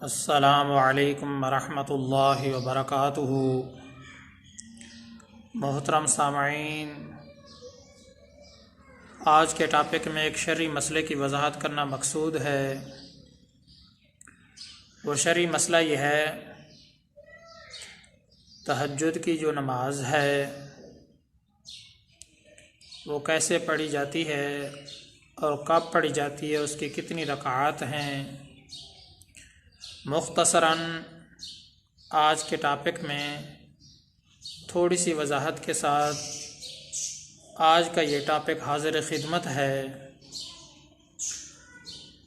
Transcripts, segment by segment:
अस्सलामु अलैकुम वरहमतुल्लाहि वबरकातुहू। मोहतरम सामईन, आज के टॉपिक में एक शरई मसले की वजाहत करना मकसूद है। वो शरई मसला यह है, तहज्जुद की जो नमाज है वो कैसे पढ़ी जाती है और कब पढ़ी जाती है, उसकी कितनी रकात हैं। मुख्तसरन आज के टॉपिक में थोड़ी सी वजाहत के साथ आज का ये टॉपिक हाजिर खिदमत है।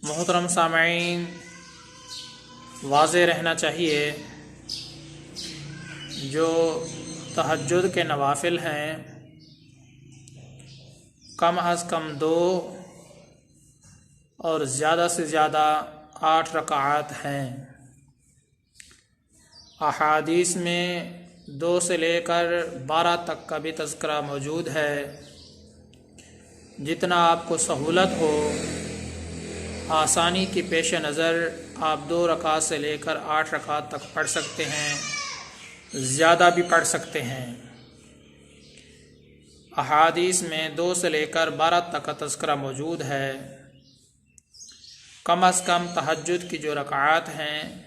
मोहतरम सामईन, वाज़े रहना चाहिए, जो तहज्जुद के नवाफिल हैं कम अज़ कम 2 और ज़्यादा से ज़्यादा 8 रकात हैं। अहादीस में 2 से लेकर 12 तक का भी तज़किरा मौजूद है। जितना आपको सहूलत हो, आसानी की पेश नज़र आप 2 रकात से लेकर 8 रकात तक पढ़ सकते हैं, ज़्यादा भी पढ़ सकते हैं। अहादीस में 2 से लेकर 12 तक का तज़किरा मौजूद है। कम अज़ कम तहज्जुद की जो रकात हैं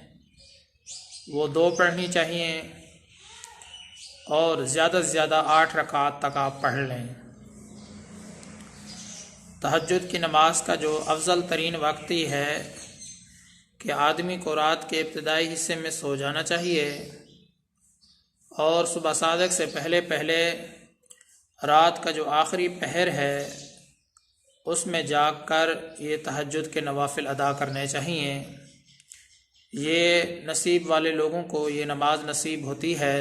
वो 2 पढ़नी चाहिए और ज़्यादा से ज़्यादा 8 रकात तक आप पढ़ लें। तहज्जुद की नमाज का जो अफजल तरीन वक्त ही है कि आदमी को रात के इब्तिदाई हिस्से में सो जाना चाहिए और सुबह सादिक से पहले पहले रात का जो आखिरी पहर है उसमें जागकर ये तहज्जुद के नवाफिल अदा करने चाहिए। ये नसीब वाले लोगों को ये नमाज नसीब होती है,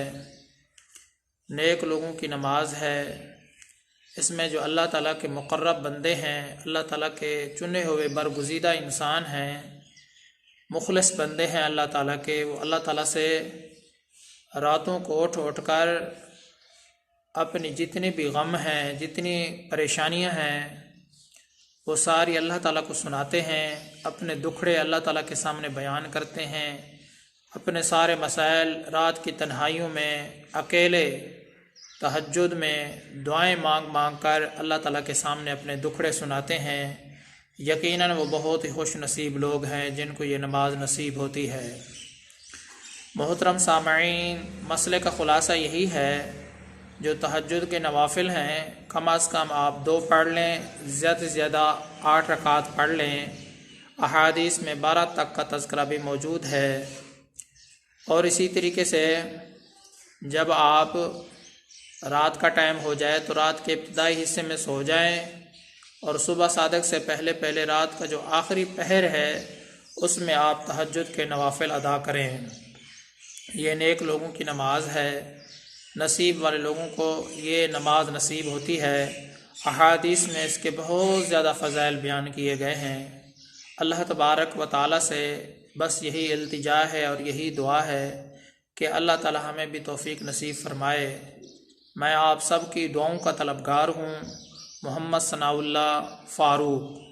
नेक लोगों की नमाज है। इसमें जो अल्लाह ताला के मुक़र्रब बंदे हैं, अल्लाह ताला के चुने हुए बरगुज़ीदा इंसान हैं, मुखलिस बंदे हैं अल्लाह ताला के, वो अल्लाह ताला से रातों को उठ उठ कर अपनी जितनी भी गम हैं, जितनी परेशानियां हैं, वो सारी अल्लाह ताला को सुनाते हैं, अपने दुखड़े अल्लाह ताला के सामने बयान करते हैं, अपने सारे मसाइल रात की तन्हाइयों में अकेले तहज्जुद में दुआएं मांग मांग कर अल्लाह ताला के सामने अपने दुखड़े सुनाते हैं। यकीनन वो बहुत ही खुश नसीब लोग हैं जिनको ये नमाज नसीब होती है। मोहतरम सामईन, मसले का ख़ुलासा यही है, जो तहज्जुद के नवाफिल हैं कम अज़ कम आप 2 पढ़ लें, ज़्यादा से ज़्यादा 8 रकात पढ़ लें। अहादीस में 12 तक का तज़किरा भी मौजूद है। और इसी तरीके से जब आप रात का टाइम हो जाए तो रात के इब्तिदाई हिस्से में सो जाएं और सुबह सादिक से पहले पहले रात का जो आखिरी पहर है उसमें आप तहज्जुद के नवाफिल अदा करें। ये नेक लोगों की नमाज है, नसीब वाले लोगों को ये नमाज नसीब होती है। अहादीस में इसके बहुत ज़्यादा फ़ज़ाइल बयान किए गए हैं। अल्लाह तबारक व तआला से बस यही इल्तिजा है और यही दुआ है कि अल्लाह ताला हमें भी तौफ़ीक नसीब फ़रमाए। मैं आप सब की दुआओं का तलबगार हूँ। मोहम्मद सनाउल्लाह फ़ारूक।